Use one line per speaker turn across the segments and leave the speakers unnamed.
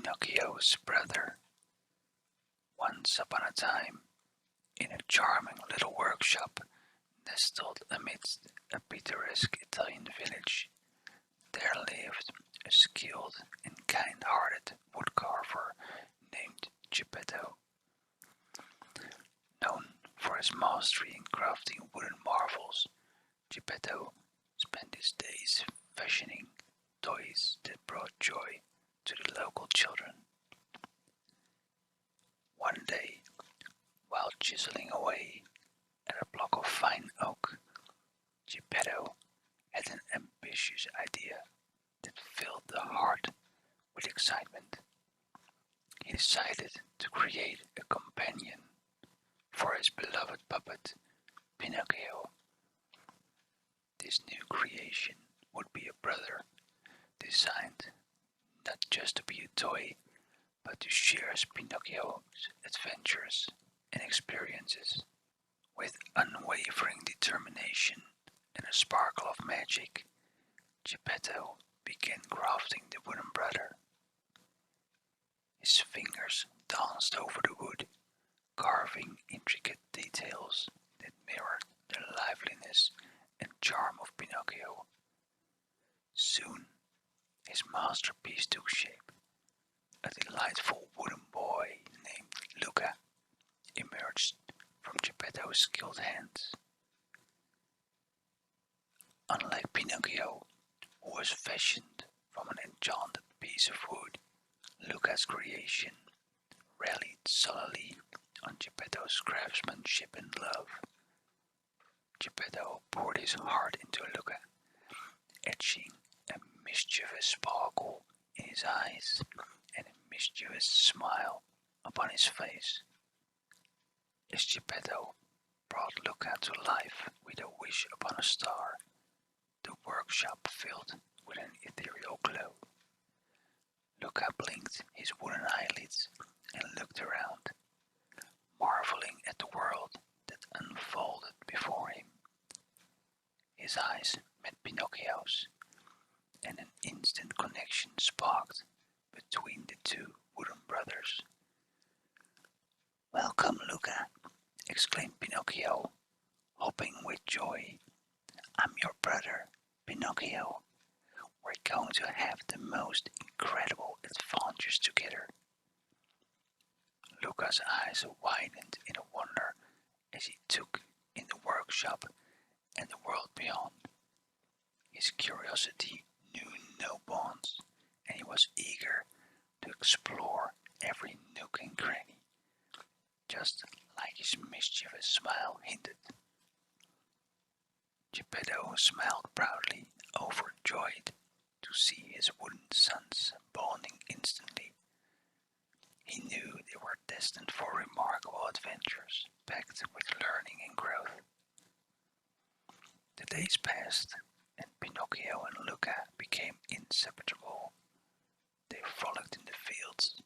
Pinocchio's brother. Once upon a time, in a charming little workshop nestled amidst a picturesque Italian village, there lived a skilled and kind-hearted woodcarver named Geppetto. Known for his mastery in crafting wooden marvels, Geppetto spent his days fashioning toys that brought joy to the local children. One day, while chiseling away at a block of fine oak, Geppetto had an ambitious idea that filled the heart with excitement. He decided to create a companion for his beloved puppet, Pinocchio. This new creation would be a brother designed not just to be a toy, but to share Pinocchio's adventures and experiences. With unwavering determination and a sparkle of magic, Geppetto began crafting the wooden brother. His fingers danced over the wood, carving intricate details that mirrored the liveliness and charm of Pinocchio. Soon, his masterpiece took shape. A delightful wooden boy named Luca emerged from Geppetto's skilled hands. Unlike Pinocchio, who was fashioned from an enchanted piece of wood, Luca's creation rallied solely on Geppetto's craftsmanship and love. Geppetto poured his heart into Luca, etching a mischievous sparkle in his eyes and a mischievous smile upon his face. As Geppetto brought Luca to life with a wish upon a star, the workshop filled with an ethereal glow. Luca blinked his wooden eyelids and looked around, marveling at the world that unfolded before him. His eyes met Pinocchio's, and an instant connection sparked between the two wooden brothers. "Welcome, Luca," exclaimed Pinocchio, hopping with joy. "I'm your brother, Pinocchio. We're going to have the most incredible adventures together." Luca's eyes widened in wonder as he took in the workshop and the world beyond. His curiosity knew no bounds, and he was eager to explore every nook and cranny, just like his mischievous smile hinted. Geppetto smiled proudly, overjoyed to see his wooden sons bonding instantly. He knew they were destined for remarkable adventures, packed with learning and growth. The days passed, and Pinocchio and Luca became inseparable. They frolicked in the fields,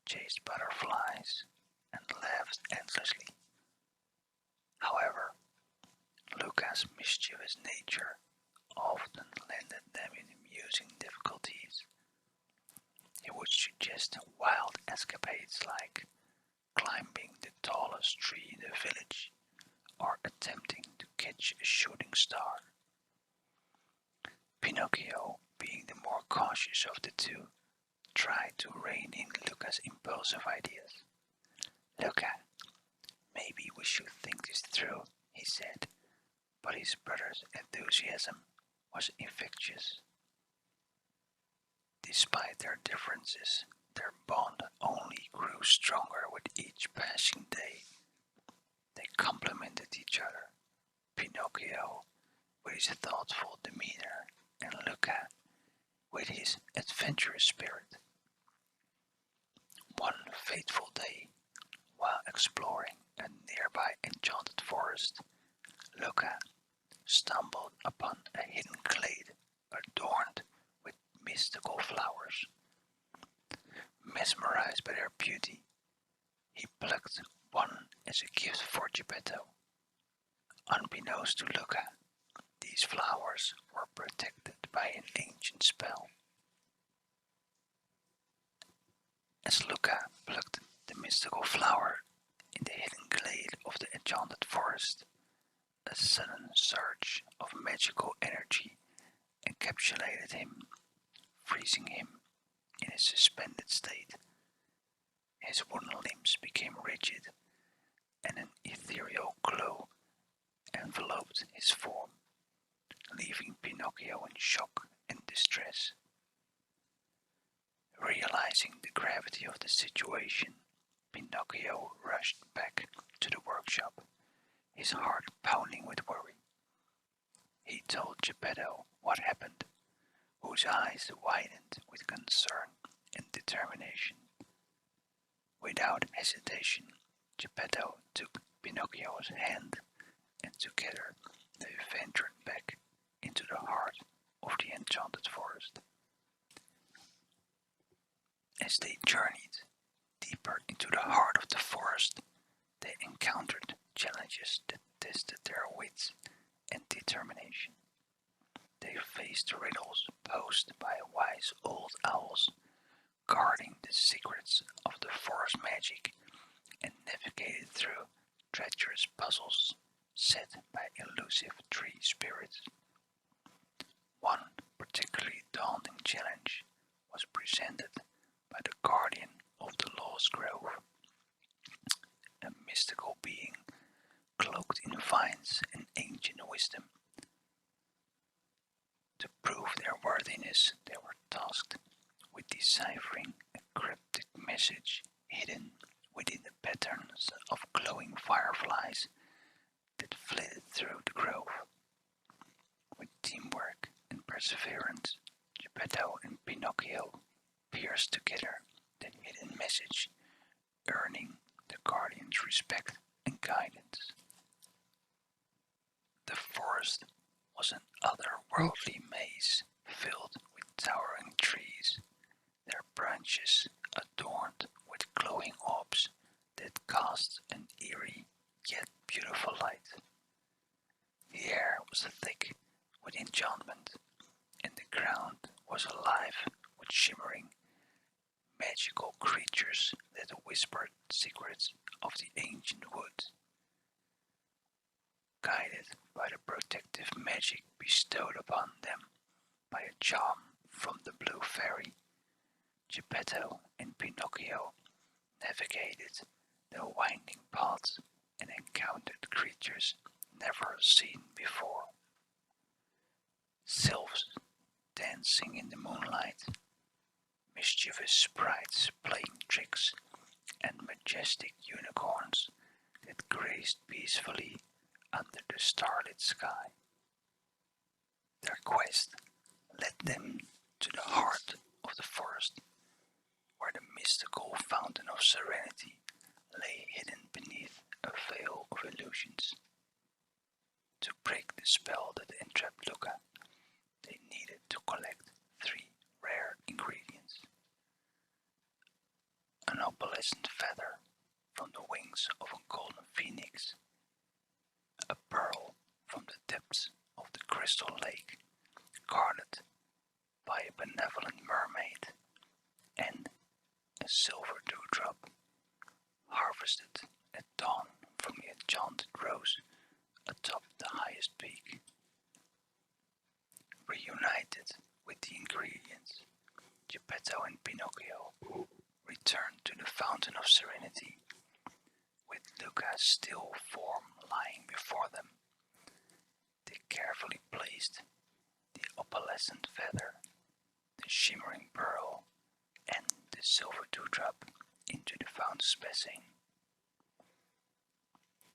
chased butterflies, and laughed endlessly. However, Luca's mischievous nature often landed them in amusing difficulties. He would suggest wild escapades like climbing the tallest tree in the village or attempting to catch a shooting star. Pinocchio, being the more cautious of the two, tried to rein in Luca's impulsive ideas. "Luca, maybe we should think this through," he said, but his brother's enthusiasm was infectious. Despite their differences, their bond only grew stronger with each passing day. They complemented each other, Pinocchio with his thoughtful demeanor and Luca with his adventurous spirit. One fateful day, while exploring a nearby enchanted forest, Luca stumbled upon a hidden glade adorned with mythical flowers. Mesmerized by their beauty, he plucked one as a gift for Geppetto. Unbeknownst to Luca, these flowers were protected by an ancient spell. As Luca plucked the mystical flower in the hidden glade of the enchanted forest, a sudden surge of magical energy encapsulated him, freezing him in a suspended state. His wooden limbs became rigid, and an ethereal glow enveloped his form, leaving Pinocchio in shock and distress. Realizing the gravity of the situation, Pinocchio rushed back to the workshop, his heart pounding with worry. He told Geppetto what happened, whose eyes widened with concern and determination. Without hesitation, Geppetto took Pinocchio's hand, and together they ventured back into the heart of the enchanted forest. As they journeyed deeper into the heart of the forest, they encountered challenges that tested their wits and determination. They faced riddles posed by wise old owls, guarding the secrets of the forest magic, and navigated through treacherous puzzles set by elusive tree spirits. One particularly daunting challenge was presented by the guardian of the Lost Grove, a mystical being cloaked in vines and ancient wisdom. To prove their worthiness, they were tasked with deciphering a cryptic message hidden within the patterns of glowing fireflies that flitted through the grove. With teamwork and perseverance, Geppetto and Pinocchio pierced together the hidden message, earning the guardian's respect and guidance. The forest was an otherworldly maze filled with towering trees, their branches adorned with glowing orbs that cast an eerie yet beautiful light. The air was thick with enchantment, and the ground was alive with shimmering, magical creatures that whispered secrets of the ancient woods. Guided by the protective magic bestowed upon them by a charm from the Blue Fairy, Geppetto and Pinocchio navigated the winding paths and encountered creatures never seen before. Sylphs dancing in the moonlight, mischievous sprites playing tricks, and majestic unicorns that grazed peacefully under the starlit sky. Their quest led them to the heart of the forest, where the mystical fountain of serenity lay hidden beneath a veil of illusions. To break the spell that entrapped Luca, they needed to collect 3 rare ingredients: an opalescent feather from the wings of a golden phoenix, a pearl from the depths of the crystal lake, guarded by a benevolent mermaid, and a silver dewdrop, harvested at dawn from the enchanted rose atop the highest peak. Reunited with the ingredients, Geppetto and Pinocchio returned to the Fountain of Serenity, with Luca's still form lying before them. They carefully placed the opalescent feather, the shimmering pearl, and the silver dewdrop into the fountain's basin.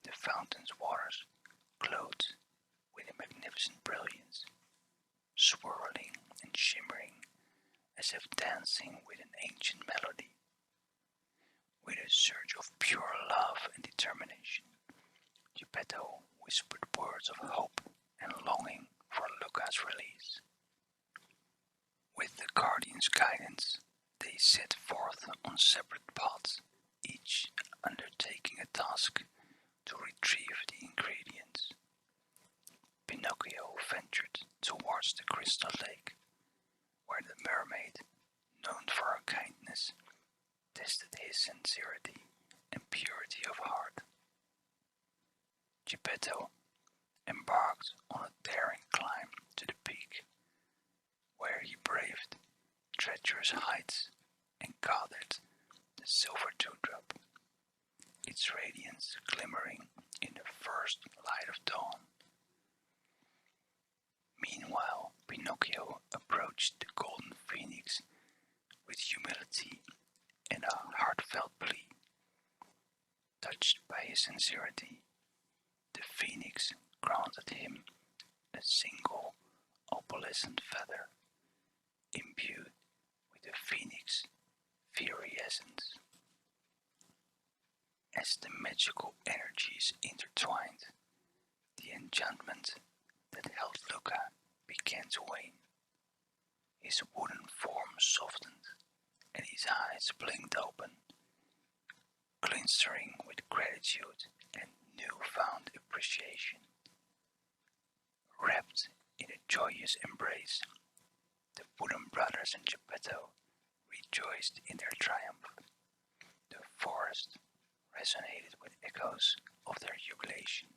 The fountain's waters glowed with a magnificent brilliance, swirling and shimmering as if dancing with an ancient melody. With a surge of pure love and determination, Geppetto whispered words of hope and longing for Luca's release. With the guardian's guidance, they set forth on separate paths, each undertaking a task to retrieve the ingredients. Pinocchio ventured towards the crystal lake, where the mermaid, known for her kindness, tested his sincerity and purity of heart. Geppetto embarked on a daring climb to the peak, where he braved treacherous heights and gathered the silver dewdrop, its radiance glimmering in the first light of dawn. Meanwhile, Pinocchio approached the golden phoenix with humility and a heartfelt plea. Touched by his sincerity, the phoenix granted him a single opalescent feather, imbued with the phoenix fiery essence. As the magical energies intertwined, the enchantment that held Luca began to wane. His wooden form softened, and his eyes blinked open, glistening with gratitude and newfound appreciation. Wrapped in a joyous embrace, the wooden brothers and Geppetto rejoiced in their triumph. The forest resonated with echoes of their jubilation,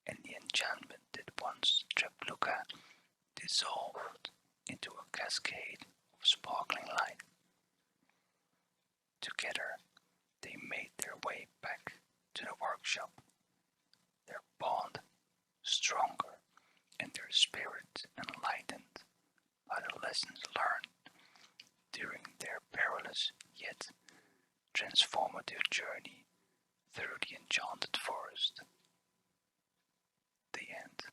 and the enchantment that once trapped Luca dissolved into a cascade of sparkling light. Together, they made their way back to the workshop, their bond stronger and their spirit enlightened by the lessons learned during their perilous yet transformative journey through the enchanted forest. The end.